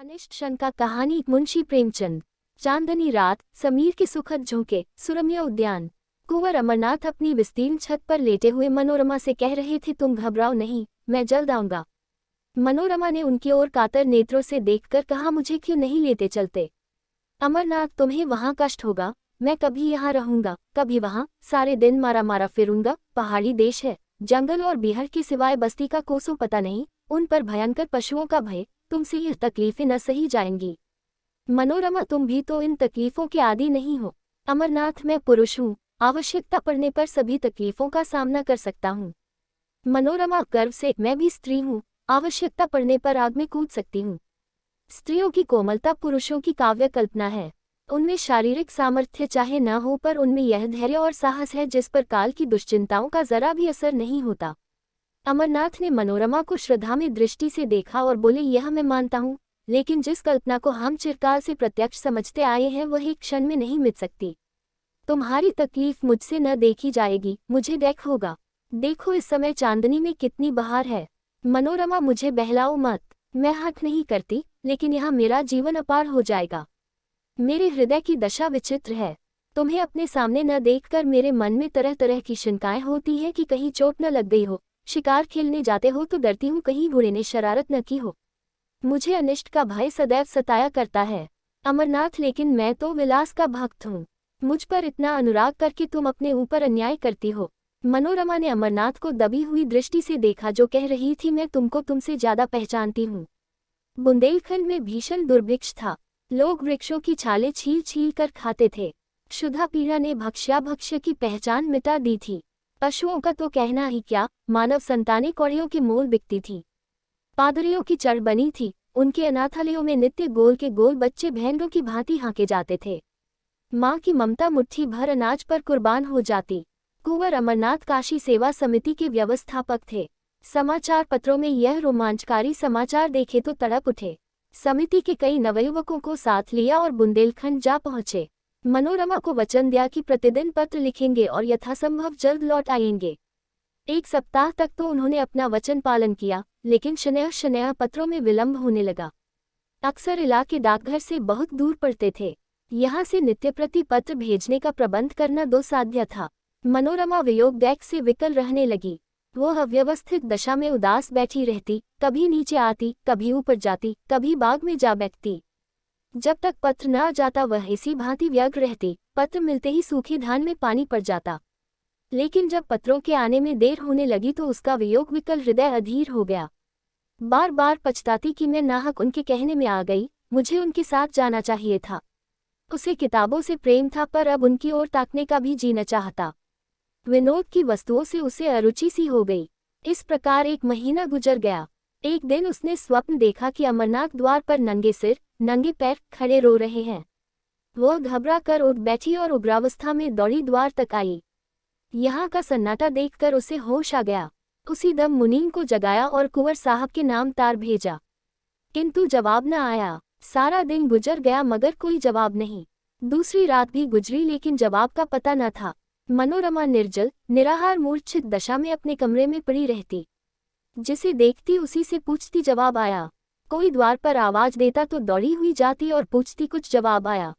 अनिष्ट शंका कहानी मुंशी प्रेमचंद। चांदनी रात, समीर के सुखद झोंके, सुरम्य उद्यान। कुंवर अमरनाथ अपनी विस्तीर्ण छत पर लेटे हुए मनोरमा से कह रहे थे, तुम घबराओ नहीं, मैं जल्द आऊंगा। मनोरमा ने उनकी ओर कातर नेत्रों से देखकर कहा, मुझे क्यों नहीं लेते चलते? अमरनाथ, तुम्हें वहां कष्ट होगा, मैं कभी यहाँ रहूंगा, कभी वहां, सारे दिन मारा मारा फिरूंगा। पहाड़ी देश है, जंगल और बिहड़ के सिवाय बस्ती का कोसों पता नहीं, उन पर भयंकर पशुओं का भय, तुमसे यह तकलीफें न सही जाएंगी। मनोरमा, तुम भी तो इन तकलीफों के आदी नहीं हो। अमरनाथ, मैं पुरुष हूँ, आवश्यकता पड़ने पर सभी तकलीफों का सामना कर सकता हूँ। मनोरमा, गर्व से, मैं भी स्त्री हूँ, आवश्यकता पड़ने पर आग में कूद सकती हूँ। स्त्रियों की कोमलता पुरुषों की काव्य कल्पना है। उनमें शारीरिक सामर्थ्य चाहे न हो, पर उनमें यह धैर्य और साहस है जिस पर काल की दुश्चिंताओं का जरा भी असर नहीं होता। अमरनाथ ने मनोरमा को श्रद्धा में दृष्टि से देखा और बोले, यह मैं मानता हूँ, लेकिन जिस कल्पना को हम चिरकाल से प्रत्यक्ष समझते आए हैं वह एक क्षण में नहीं मिट सकती। तुम्हारी तकलीफ मुझसे न देखी जाएगी, मुझे देख होगा। देखो इस समय चांदनी में कितनी बहार है। मनोरमा, मुझे बहलाओ मत, मैं हट नहीं करती, लेकिन यहाँ मेरा जीवन अपार हो जाएगा। मेरे हृदय की दशा विचित्र है। तुम्हें अपने सामने न देखकर मेरे मन में तरह तरह की शंकाएं होती हैं कि कहीं चोट न लग गई हो। शिकार खेलने जाते हो तो डरती हूँ कहीं घोड़े ने शरारत न की हो। मुझे अनिष्ट का भय सदैव सताया करता है। अमरनाथ, लेकिन मैं तो विलास का भक्त हूँ, मुझ पर इतना अनुराग करके तुम अपने ऊपर अन्याय करती हो। मनोरमा ने अमरनाथ को दबी हुई दृष्टि से देखा, जो कह रही थी, मैं तुमको तुमसे ज्यादा पहचानती हूँ। बुंदेलखंड में भीषण दुर्भिक्ष था, लोग वृक्षों की छालें छील छील कर खाते थे। क्षुधा पीड़ा ने भक्ष्य की पहचान मिटा दी थी। पशुओं का तो कहना ही क्या, मानव संतानें कौड़ियों के मोल बिकती थी। पादरियों की चढ़ बनी थी, उनके अनाथालयों में नित्य गोल के गोल बच्चे भेड़ों की भांति हाँके जाते थे। माँ की ममता मुट्ठी भर अनाज पर कुर्बान हो जाती। कुंवर अमरनाथ काशी सेवा समिति के व्यवस्थापक थे। समाचार पत्रों में यह रोमांचकारी समाचार देखे तो तड़प उठे। समिति के कई नवयुवकों को साथ लिया और बुंदेलखंड जा पहुंचे। मनोरमा को वचन दिया कि प्रतिदिन पत्र लिखेंगे और यथासंभव जल्द लौट आएंगे। एक सप्ताह तक तो उन्होंने अपना वचन पालन किया, लेकिन शनैः पत्रों में विलंब होने लगा। अक्सर इलाके डाकघर से बहुत दूर पड़ते थे। यहाँ से नित्य प्रति पत्र भेजने का प्रबंध करना दुस्साध्य था। मनोरमा वियोग दैख से विकल रहने लगी। वो अव्यवस्थित दशा में उदास बैठी रहती, कभी नीचे आती, कभी ऊपर जाती, कभी बाग में जा बैठती। जब तक पत्र न आ जाता वह इसी भांति व्यग्र रहती। पत्र मिलते ही सूखे धान में पानी पड़ जाता। लेकिन जब पत्रों के आने में देर होने लगी तो उसका वियोग विकल हृदय अधीर हो गया। बार बार पछताती कि मैं नाहक उनके कहने में आ गई, मुझे उनके साथ जाना चाहिए था। उसे किताबों से प्रेम था, पर अब उनकी ओर ताकने का भी जी न चाहता। विनोद की वस्तुओं से उसे अरुचि सी हो गई। इस प्रकार एक महीना गुजर गया। एक दिन उसने स्वप्न देखा कि अमरनाथ द्वार पर नंगे सिर, नंगे पैर खड़े रो रहे हैं। वह घबरा कर उठ बैठी और उग्रावस्था में दौड़ी द्वार तक आई। यहाँ का सन्नाटा देखकर उसे होश आ गया। उसी दम मुनीम को जगाया और कुंवर साहब के नाम तार भेजा, किंतु जवाब न आया। सारा दिन गुजर गया मगर कोई जवाब नहीं। दूसरी रात भी गुजरी लेकिन जवाब का पता न था। मनोरमा निर्जल निराहार मूर्छित दशा में अपने कमरे में पड़ी रहती। जिसे देखती उसी से पूछती, जवाब आया। कोई द्वार पर आवाज देता तो दौड़ी हुई जाती और पूछती, कुछ जवाब आया।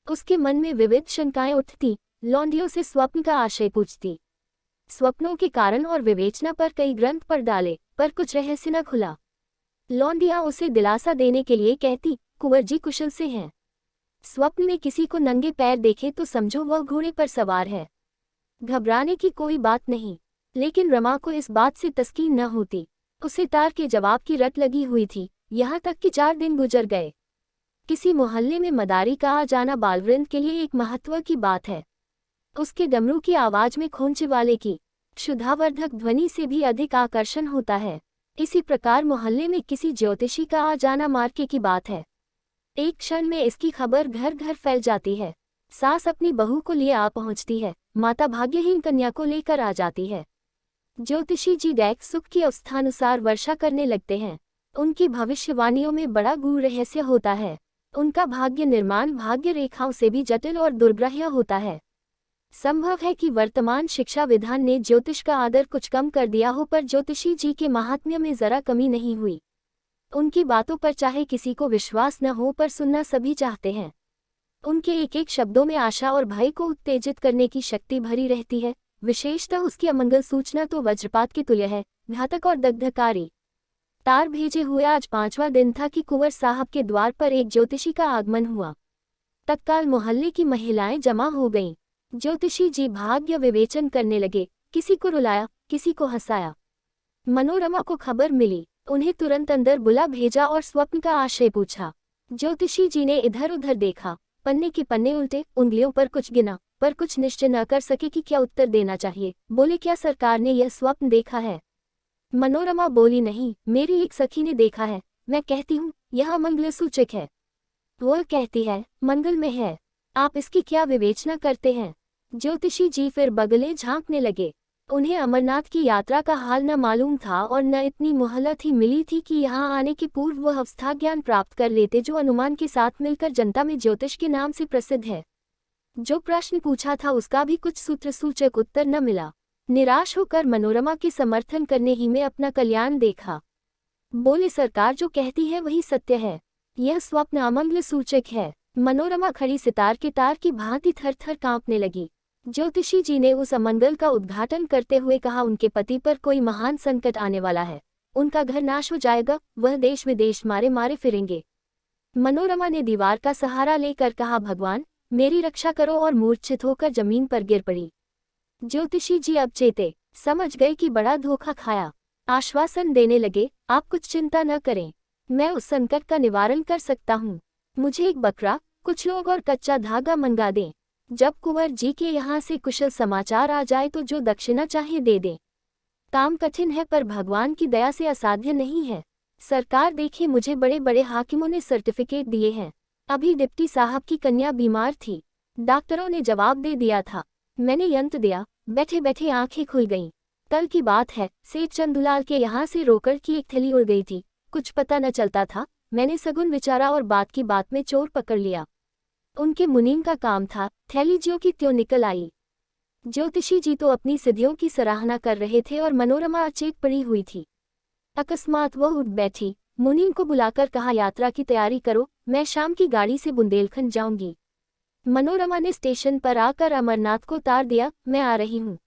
उसके मन में विविध शंकाएं उठती। लौंडियों से स्वप्न का आशय पूछती। स्वप्नों के कारण और विवेचना पर कई ग्रंथ पढ़ डाले, पर कुछ रहस्य न खुला। लौंडियां उसे दिलासा देने के लिए कहती, कुंवर जी कुशल से हैं। स्वप्न में किसी को नंगे पैर देखे तो समझो वह घोड़े पर सवार है। घबराने की कोई बात नहीं। लेकिन रमा को इस बात से तस्कीन न होती। उसे तार के जवाब की रट लगी हुई थी। यहाँ तक कि 4 दिन गुजर गए। किसी मोहल्ले में मदारी का आ जाना बालवृंद के लिए एक महत्व की बात है। उसके डमरू की आवाज में खोंचे वाले की क्षुधावर्धक ध्वनि से भी अधिक आकर्षण होता है। इसी प्रकार मोहल्ले में किसी ज्योतिषी का आ जाना मार्के की बात है। एक क्षण में इसकी खबर घर घर फैल जाती है। सास अपनी बहू को लिए आ पहुंचती है, माता भाग्यहीन कन्या को लेकर आ जाती है। ज्योतिषी जी दैख सुख की अवस्थानुसार वर्षा करने लगते हैं। उनकी भविष्यवाणियों में बड़ा गूढ़ रहस्य होता है। उनका भाग्य निर्माण भाग्य रेखाओं से भी जटिल और दुर्ग्राह्य होता है। संभव है कि वर्तमान शिक्षा विधान ने ज्योतिष का आदर कुछ कम कर दिया हो, पर ज्योतिषी जी के महात्म्य में जरा कमी नहीं हुई। उनकी बातों पर चाहे किसी को विश्वास न हो पर सुनना सभी चाहते हैं। उनके एक एक शब्दों में आशा और भय को उत्तेजित करने की शक्ति भरी रहती है। विशेषतः उसकी अमंगल सूचना तो वज्रपात के तुल्य है, घातक और दग्धकारी। तार भेजे हुए आज 5वां दिन था कि कुंवर साहब के द्वार पर एक ज्योतिषी का आगमन हुआ। तत्काल मोहल्ले की महिलाएं जमा हो गईं। ज्योतिषी जी भाग्य विवेचन करने लगे, किसी को रुलाया, किसी को हंसाया। मनोरमा को खबर मिली, उन्हें तुरंत अंदर बुला भेजा और स्वप्न का आशय पूछा। ज्योतिषी जी ने इधर उधर देखा, पन्ने के पन्ने उल्टे, उंगलियों पर कुछ गिना, पर कुछ निश्चय न कर सके कि क्या उत्तर देना चाहिए। बोले, क्या सरकार ने यह स्वप्न देखा है? मनोरमा बोली, नहीं, मेरी एक सखी ने देखा है। मैं कहती हूँ यह मंगल सूचक है। वह कहती है मंगल में है। आप इसकी क्या विवेचना करते हैं? ज्योतिषी जी फिर बगले झांकने लगे। उन्हें अमरनाथ की यात्रा का हाल न मालूम था और न इतनी मोहलत ही मिली थी कि यहाँ आने के पूर्व वह अवस्था ज्ञान प्राप्त कर लेते जो अनुमान के साथ मिलकर जनता में ज्योतिष के नाम से प्रसिद्ध है। जो प्रश्न पूछा था उसका भी कुछ सूत्र सूचक उत्तर न मिला। निराश होकर मनोरमा के समर्थन करने ही में अपना कल्याण देखा। बोले, सरकार जो कहती है वही सत्य है। यह स्वप्न अमंगल सूचक है। मनोरमा खड़ी सितार के तार की भांति थर थर कांपने लगी। ज्योतिषी जी ने उस अमंगल का उद्घाटन करते हुए कहा, उनके पति पर कोई महान संकट आने वाला है। उनका घर नाश हो जाएगा, वह देश विदेश मारे मारे फिरेंगे। मनोरमा ने दीवार का सहारा लेकर कहा, भगवान मेरी रक्षा करो, और मूर्छित होकर जमीन पर गिर पड़ी। ज्योतिषी जी अब चेते, समझ गए कि बड़ा धोखा खाया। आश्वासन देने लगे, आप कुछ चिंता न करें, मैं उस संकट का निवारण कर सकता हूँ। मुझे एक बकरा, कुछ लोग और कच्चा धागा मंगा दें। जब कुंवर जी के यहाँ से कुशल समाचार आ जाए तो जो दक्षिणा चाहे दे दें। काम कठिन है पर भगवान की दया से असाध्य नहीं है। सरकार देखिए, मुझे बड़े बड़े हाकिमों ने सर्टिफिकेट दिए हैं। अभी डिप्टी साहब की कन्या बीमार थी, डॉक्टरों ने जवाब दे दिया था। मैंने यंत्र दिया, बैठे बैठे आंखें खुल गईं। कल की बात है, सेठ चंदुलाल के यहाँ से रोकड़ की एक थैली उड़ गई थी। कुछ पता न चलता था। मैंने सगुन विचारा और बात की बात में चोर पकड़ लिया। उनके मुनीम का काम था, थैली ज्यों की त्यों निकल आई। ज्योतिषी जी तो अपनी सिद्धियों की सराहना कर रहे थे और मनोरमा अचेत पड़ी हुई थी। अकस्मात वह उठ बैठी, मुनीम को बुलाकर कहा, यात्रा की तैयारी करो, मैं शाम की गाड़ी से बुंदेलखंड जाऊंगी। मनोरमा ने स्टेशन पर आकर अमरनाथ को तार दिया, मैं आ रही हूँ।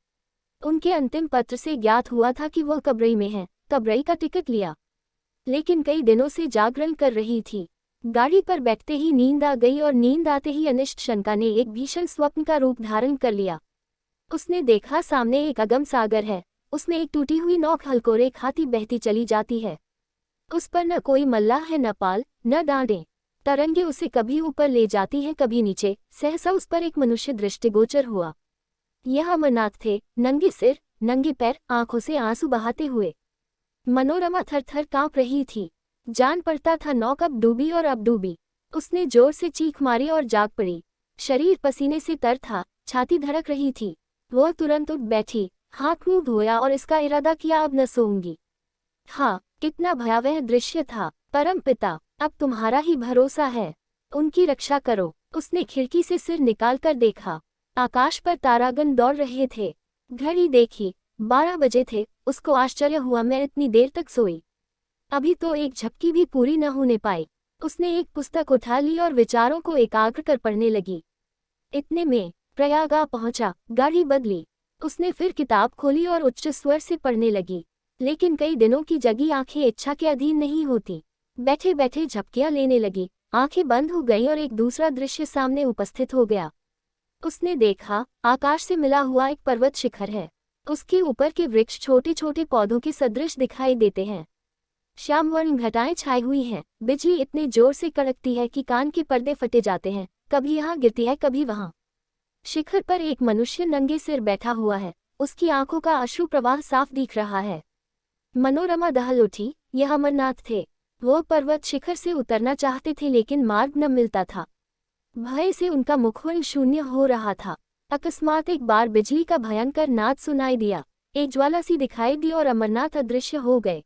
उनके अंतिम पत्र से ज्ञात हुआ था कि वह कबरई में है। कबरई का टिकट लिया, लेकिन कई दिनों से जागरण कर रही थी। गाड़ी पर बैठते ही नींद आ गई और नींद आते ही अनिष्ट शंका ने एक भीषण स्वप्न का रूप धारण कर लिया। उसने देखा सामने एक अगम सागर है, उसमें एक टूटी हुई नौक हलकोरे खाती बहती चली जाती है। उस पर न कोई मल्लाह है, न पाल, न डांडे। तरंगे उसे कभी ऊपर ले जाती हैं, कभी नीचे। सहसा उस पर एक मनुष्य दृष्टिगोचर हुआ। यह अमरनाथ थे, नंगे सिर, नंगे पैर, आंखों से आंसू बहाते हुए। मनोरमा थर थर कांप रही थी। जान पड़ता था नौक अब डूबी और अब डूबी। उसने जोर से चीख मारी और जाग पड़ी। शरीर पसीने से तर था, छाती धड़क रही थी। वह तुरंत उठ बैठी, हाथ मुंह धोया और इसका इरादा किया, अब न सोऊंगी। हाँ, कितना भयावह दृश्य था। परम पिता, अब तुम्हारा ही भरोसा है, उनकी रक्षा करो। उसने खिड़की से सिर निकालकर देखा, आकाश पर तारागण दौड़ रहे थे। घड़ी देखी, 12 बजे थे। उसको आश्चर्य हुआ, मैं इतनी देर तक सोई, अभी तो एक झपकी भी पूरी न होने पाई। उसने एक पुस्तक उठा ली और विचारों को एकाग्र कर पढ़ने लगी। इतने में प्रयाग आ पहुंचा। गाड़ी बदली, उसने फिर किताब खोली और उच्च स्वर से पढ़ने लगी। लेकिन कई दिनों की जगी आंखें इच्छा के अधीन नहीं होती। बैठे बैठे झपकियां लेने लगी, आंखें बंद हो गईं और एक दूसरा दृश्य सामने उपस्थित हो गया। उसने देखा, आकाश से मिला हुआ एक पर्वत शिखर है। उसके ऊपर के वृक्ष छोटे छोटे पौधों के सदृश दिखाई देते हैं। श्यामवर्ण घटाएं छाई हुई हैं। बिजली इतने जोर से कड़कती है कि कान के पर्दे फटे जाते हैं। कभी यहाँ गिरती है, कभी वहाँ। शिखर पर एक मनुष्य नंगे सिर बैठा हुआ है। उसकी आंखों का अश्रु प्रवाह साफ दिख रहा है। मनोरमा दहल उठी। यह अमरनाथ थे। वो पर्वत शिखर से उतरना चाहते थे, लेकिन मार्ग न मिलता था। भय से उनका मुखवर्ण शून्य हो रहा था। अकस्मात एक बार बिजली का भयंकर नाद सुनाई दिया। एक ज्वाला सी दिखाई दी और अमरनाथ अदृश्य हो गए।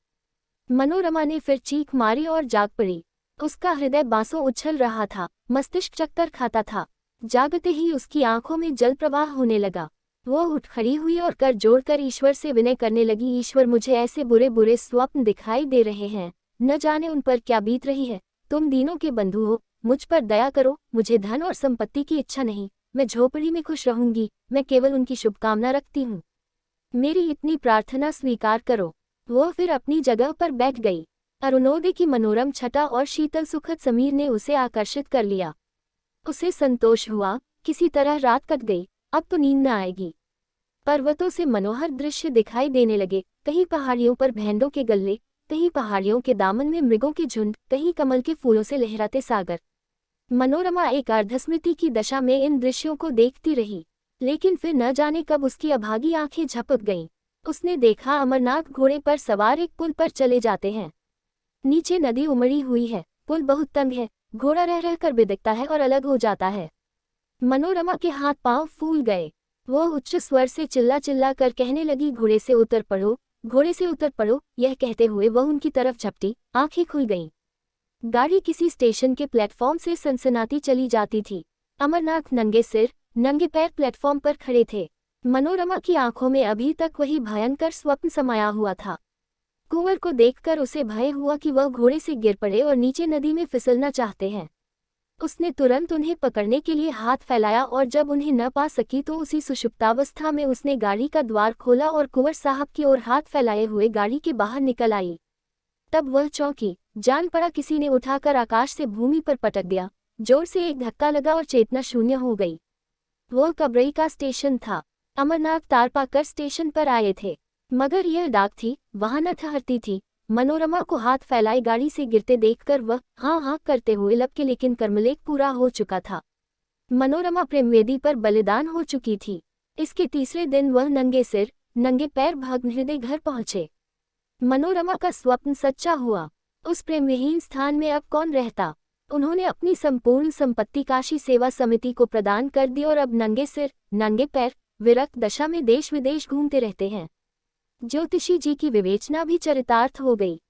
मनोरमा ने फिर चीख मारी और जाग पड़ी। उसका हृदय बांसों उछल रहा था, मस्तिष्क चक्कर खाता था। जागते ही उसकी आंखों में जल प्रवाह होने लगा। वो उठ खड़ी हुई और कर जोड़कर ईश्वर से विनय करने लगी, ईश्वर, मुझे ऐसे बुरे बुरे स्वप्न दिखाई दे रहे हैं, न जाने उन पर क्या बीत रही है। तुम दीनों के बंधु हो, मुझ पर दया करो। मुझे धन और संपत्ति की इच्छा नहीं, मैं झोपड़ी में खुश रहूंगी, मैं केवल उनकी शुभकामना रखती हूँ। मेरी इतनी प्रार्थना स्वीकार करो। वो फिर अपनी जगह पर बैठ गई। अरुणोदय की मनोरम छटा और शीतल सुखद समीर ने उसे आकर्षित कर लिया। उसे संतोष हुआ, किसी तरह रात कट गई, अब तो नींद न आएगी। पर्वतों से मनोहर दृश्य दिखाई देने लगे, कहीं पहाड़ियों पर भेड़ों के गल्ले, कहीं पहाड़ियों के दामन में मृगों के झुंड, कहीं कमल के फूलों से लहराते सागर। मनोरमा एक अर्धस्मृति की दशा में इन दृश्यों को देखती रही, लेकिन फिर न जाने कब उसकी अभागी आंखें झपक गईं। उसने देखा अमरनाथ घोड़े पर सवार एक पुल पर चले जाते हैं। नीचे नदी उमड़ी हुई है, पुल बहुत तंग है, घोड़ा रह रह कर बिदकता है और अलग हो जाता है। मनोरमा के हाथ पांव फूल गए। वो उच्च स्वर से चिल्ला चिल्ला कर कहने लगी, घोड़े से उतर पड़ो, घोड़े से उतर पड़ो। यह कहते हुए वह उनकी तरफ झपटी, आंखें खुल गईं। गाड़ी किसी स्टेशन के प्लेटफॉर्म से सनसनाती चली जाती थी। अमरनाथ नंगे सिर नंगे पैर प्लेटफॉर्म पर खड़े थे। मनोरमा की आंखों में अभी तक वही भयंकर स्वप्न समाया हुआ था। कुंवर को देखकर उसे भय हुआ कि वह घोड़े से गिर पड़े और नीचे नदी में फिसलना चाहते हैं। उसने तुरंत उन्हें पकड़ने के लिए हाथ फैलाया और जब उन्हें न पा सकी तो उसी सुषुप्तावस्था में उसने गाड़ी का द्वार खोला और कुंवर साहब की ओर हाथ फैलाए हुए गाड़ी के बाहर निकल आई। तब वह चौंकी, जान पड़ा किसी ने उठाकर आकाश से भूमि पर पटक दिया। जोर से एक धक्का लगा और चेतना शून्य हो गई। वो कबरई का स्टेशन था। अमरनाथ तार पाकर स्टेशन पर आए थे, मगर यह डाक थी, वहां न ठहरती थी। मनोरमा को हाथ फैलाए गाड़ी से गिरते देखकर वह हाँ हाँ करते हुए लपके, लेकिन कर्मलेख पूरा हो चुका था। मनोरमा प्रेमवेदी पर बलिदान हो चुकी थी। इसके तीसरे दिन वह नंगे सिर नंगे पैर भग्न हृदय घर पहुंचे। मनोरमा का स्वप्न सच्चा हुआ। उस प्रेमविहीन स्थान में अब कौन रहता। उन्होंने अपनी संपूर्ण संपत्ति काशी सेवा समिति को प्रदान कर दी और अब नंगे सिर नंगे पैर विरक्त दशा में देश विदेश घूमते रहते हैं। ज्योतिषी जी की विवेचना भी चरितार्थ हो गई।